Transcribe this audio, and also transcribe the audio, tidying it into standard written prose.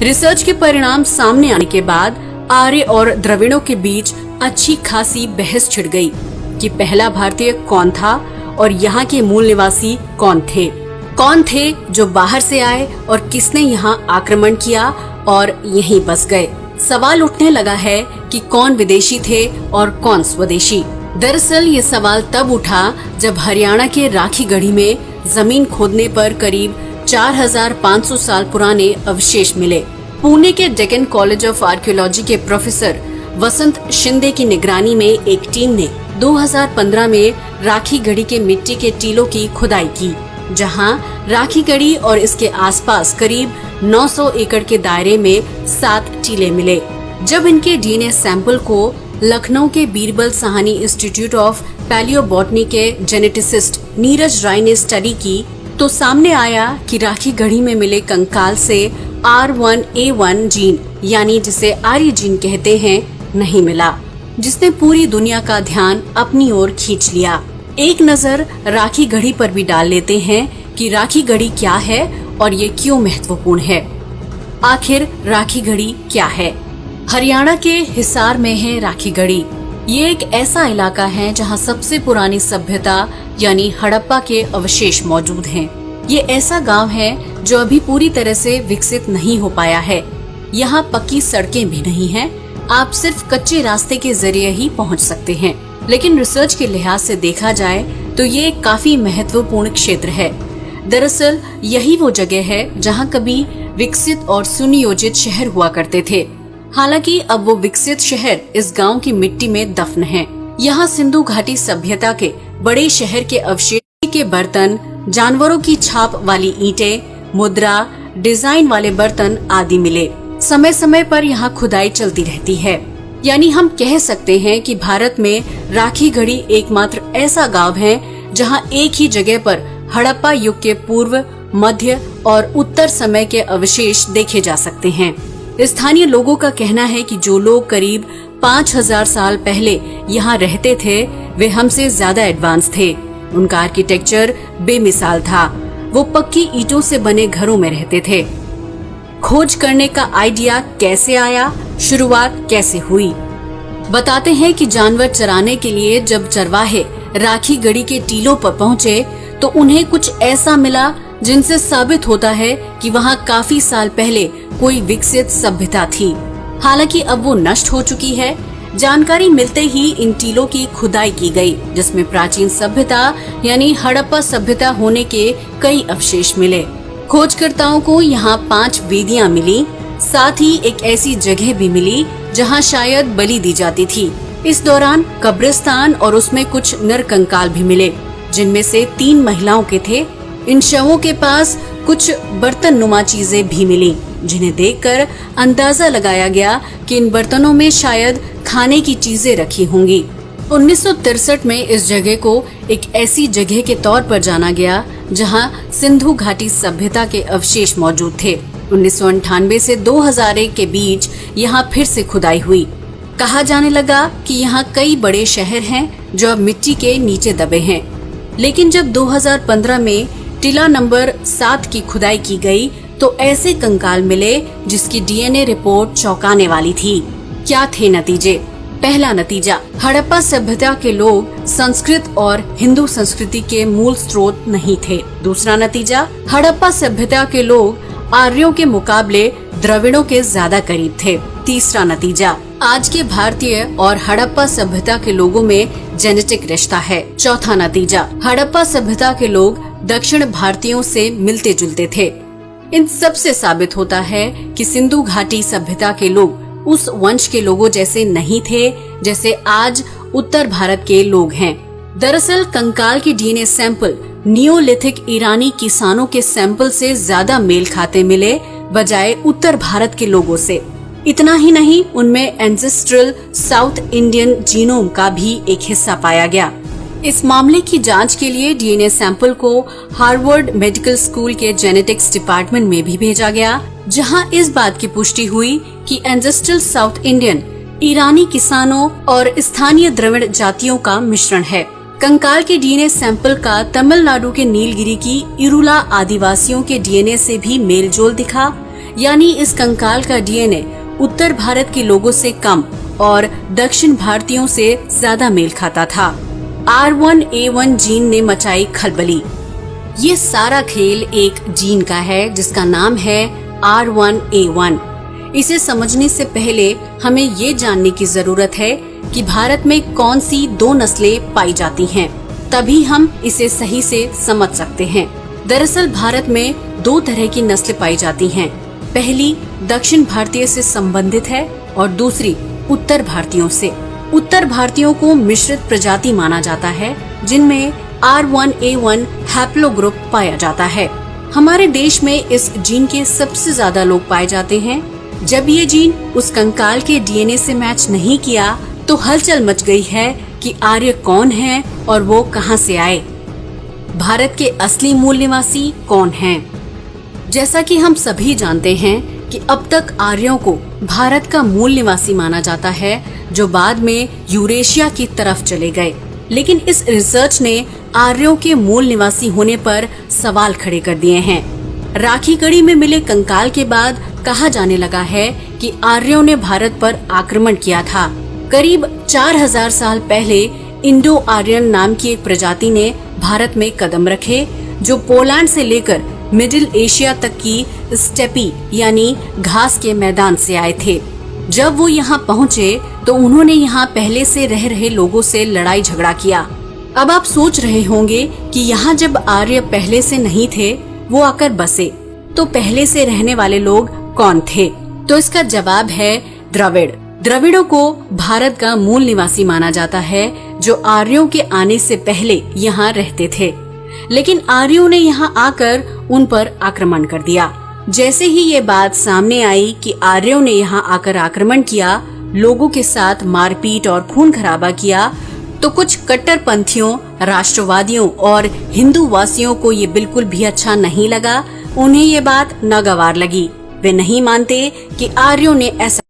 Research के परिणाम सामने आने के बाद आर्य और द्रविड़ों के बीच अच्छी खासी बहस छिड़ गई कि पहला भारतीय कौन था और यहाँ के मूल निवासी कौन थे जो बाहर से आए और किसने यहाँ आक्रमण किया और यहीं बस गए। सवाल उठने लगा है कि कौन विदेशी थे और कौन स्वदेशी। दरअसल ये सवाल तब उठा जब हरियाणा के राखीगढ़ी में जमीन खोदने पर करीब 4500 साल पुराने अवशेष मिले। पुणे के डेक्कन कॉलेज ऑफ आर्कियोलॉजी के प्रोफेसर वसंत शिंदे की निगरानी में एक टीम ने 2015 में राखीगढ़ी के मिट्टी के टीलों की खुदाई की, जहां राखीगढ़ी और इसके आसपास करीब 900 एकड़ के दायरे में 7 टीले मिले। जब इनके डीएनए सैंपल को लखनऊ के Birbal Sahni institute of palaeobotany के जेनेटिसिस्ट नीरज राय ने स्टडी की तो सामने आया कि राखीगढ़ी में मिले कंकाल से R1A1 जीन, यानी जिसे आर्य जीन कहते हैं, नहीं मिला, जिसने पूरी दुनिया का ध्यान अपनी ओर खींच लिया। एक नजर राखीगढ़ी पर भी डाल लेते हैं कि राखीगढ़ी क्या है और ये क्यों महत्वपूर्ण है। आखिर राखीगढ़ी क्या है? हरियाणा के हिसार में है राखीगढ़ी। ये एक ऐसा इलाका है जहाँ सबसे पुरानी सभ्यता यानी हड़प्पा के अवशेष मौजूद हैं। ये ऐसा गांव है जो अभी पूरी तरह से विकसित नहीं हो पाया है। यहाँ पक्की सड़कें भी नहीं हैं। आप सिर्फ कच्चे रास्ते के जरिए ही पहुँच सकते हैं। लेकिन रिसर्च के लिहाज से देखा जाए तो ये एक काफी महत्वपूर्ण क्षेत्र है। दरअसल यही वो जगह है जहाँ कभी विकसित और सुनियोजित शहर हुआ करते थे। हालांकि अब वो विकसित शहर इस गांव की मिट्टी में दफन है। यहाँ सिंधु घाटी सभ्यता के बड़े शहर के अवशेष के बर्तन, जानवरों की छाप वाली ईंटें, मुद्रा, डिजाइन वाले बर्तन आदि मिले। समय समय पर यहाँ खुदाई चलती रहती है। यानी हम कह सकते हैं कि भारत में राखीगढ़ी एकमात्र ऐसा गांव है जहां एक ही जगह पर हड़प्पा युग के पूर्व, मध्य और उत्तर समय के अवशेष देखे जा सकते हैं। स्थानीय लोगों का कहना है कि जो लोग करीब 5000 साल पहले यहाँ रहते थे वे हमसे ज्यादा एडवांस थे। उनका आर्किटेक्चर बेमिसाल था। वो पक्की ईंटों से बने घरों में रहते थे। खोज करने का आइडिया कैसे आया, शुरुआत कैसे हुई? बताते हैं कि जानवर चराने के लिए जब चरवाहे राखीगढ़ी के टीलों पर पहुँचे तो उन्हें कुछ ऐसा मिला जिनसे साबित होता है कि वहाँ काफी साल पहले कोई विकसित सभ्यता थी। हालांकि अब वो नष्ट हो चुकी है। जानकारी मिलते ही इन टीलों की खुदाई की गई, जिसमें प्राचीन सभ्यता यानी हड़प्पा सभ्यता होने के कई अवशेष मिले। खोजकर्ताओं को यहाँ 5 वेदियाँ मिली। साथ ही एक ऐसी जगह भी मिली जहाँ शायद बलि दी जाती थी। इस दौरान कब्रिस्तान और उसमें कुछ नर कंकाल भी मिले, जिनमें से 3 महिलाओं के थे। इन शवों के पास कुछ बर्तन नुमा चीजें भी मिली, जिन्हें देखकर अंदाजा लगाया गया कि इन बर्तनों में शायद खाने की चीजें रखी होंगी। 1963 में इस जगह को एक ऐसी जगह के तौर पर जाना गया जहां सिंधु घाटी सभ्यता के अवशेष मौजूद थे। 1998 से 2001 के बीच यहाँ फिर से खुदाई हुई। कहा जाने लगा कि यहाँ कई बड़े शहर हैं जो अब मिट्टी के नीचे दबे हैं। लेकिन जब 2015 में टीला नंबर 7 की खुदाई की गई तो ऐसे कंकाल मिले जिसकी डीएनए रिपोर्ट चौंकाने वाली थी। क्या थे नतीजे? पहला नतीजा, हड़प्पा सभ्यता के लोग संस्कृत और हिंदू संस्कृति के मूल स्रोत नहीं थे। दूसरा नतीजा, हड़प्पा सभ्यता के लोग आर्यों के मुकाबले द्रविड़ों के ज्यादा करीब थे। तीसरा नतीजा, आज के भारतीय और हड़प्पा सभ्यता के लोगों में जेनेटिक रिश्ता है। चौथा नतीजा, हड़प्पा सभ्यता के लोग दक्षिण भारतीयों से मिलते जुलते थे। इन सब से साबित होता है कि सिंधु घाटी सभ्यता के लोग उस वंश के लोगों जैसे नहीं थे जैसे आज उत्तर भारत के लोग हैं। दरअसल कंकाल की डीएनए सैंपल नियोलिथिक ईरानी किसानों के सैंपल से ज्यादा मेल खाते मिले बजाय उत्तर भारत के लोगों से। इतना ही नहीं, उनमें एंसेस्ट्रल साउथ इंडियन जीनोम का भी एक हिस्सा पाया गया। इस मामले की जांच के लिए डीएनए सैंपल को हार्वर्ड मेडिकल स्कूल के जेनेटिक्स डिपार्टमेंट में भी भेजा गया, जहां इस बात की पुष्टि हुई कि एंसेस्ट्रल साउथ इंडियन ईरानी किसानों और स्थानीय द्रविड़ जातियों का मिश्रण है। कंकाल के डीएनए सैंपल का तमिलनाडु के नीलगिरी की इरुला आदिवासियों के डीएनए से भी मेलजोल दिखा। यानी इस कंकाल का डीएनए उत्तर भारत के लोगों से कम और दक्षिण भारतीयों से ज्यादा मेल खाता था। R1A1 जीन ने मचाई खलबली। ये सारा खेल एक जीन का है जिसका नाम है R1A1। इसे समझने से पहले हमें ये जानने की जरूरत है कि भारत में कौन सी 2 नस्लें पाई जाती हैं, तभी हम इसे सही से समझ सकते हैं। दरअसल भारत में 2 तरह की नस्लें पाई जाती हैं। पहली दक्षिण भारतीय से संबंधित है और दूसरी उत्तर भारतीयों से। उत्तर भारतीयों को मिश्रित प्रजाति माना जाता है जिनमें R1A1 हैप्लोग्रुप पाया जाता है। हमारे देश में इस जीन के सबसे ज्यादा लोग पाए जाते हैं। जब ये जीन उस कंकाल के डीएनए से मैच नहीं किया तो हलचल मच गई है कि आर्य कौन है और वो कहां से आए। भारत के असली मूल निवासी कौन हैं? जैसा कि हम सभी जानते हैं कि अब तक आर्यों को भारत का मूल निवासी माना जाता है जो बाद में यूरेशिया की तरफ चले गए। लेकिन इस रिसर्च ने आर्यों के मूल निवासी होने पर सवाल खड़े कर दिए हैं। राखी गढ़ी में मिले कंकाल के बाद कहा जाने लगा है कि आर्यों ने भारत पर आक्रमण किया था। करीब 4000 साल पहले इंडो आर्यन नाम की एक प्रजाति ने भारत में कदम रखे जो पोलैंड से लेकर मिडिल एशिया तक की स्टेपी यानी घास के मैदान से आए थे। जब वो यहाँ पहुँचे तो उन्होंने यहाँ पहले से रह रहे लोगों से लड़ाई झगड़ा किया। अब आप सोच रहे होंगे कि यहाँ जब आर्य पहले से नहीं थे, वो आकर बसे, तो पहले से रहने वाले लोग कौन थे? तो इसका जवाब है द्रविड़। द्रविड़ों को भारत का मूल निवासी माना जाता है जो आर्यों के आने से पहले यहाँ रहते थे। लेकिन आर्यों ने यहाँ आकर उन पर आक्रमण कर दिया। जैसे ही ये बात सामने आई कि आर्यों ने यहाँ आकर आक्रमण किया, लोगों के साथ मारपीट और खून खराबा किया, तो कुछ कट्टरपंथियों, राष्ट्रवादियों और हिंदू वासियों को ये बिल्कुल भी अच्छा नहीं लगा। उन्हें ये बात नागवार लगी। वे नहीं मानते कि आर्यों ने ऐसा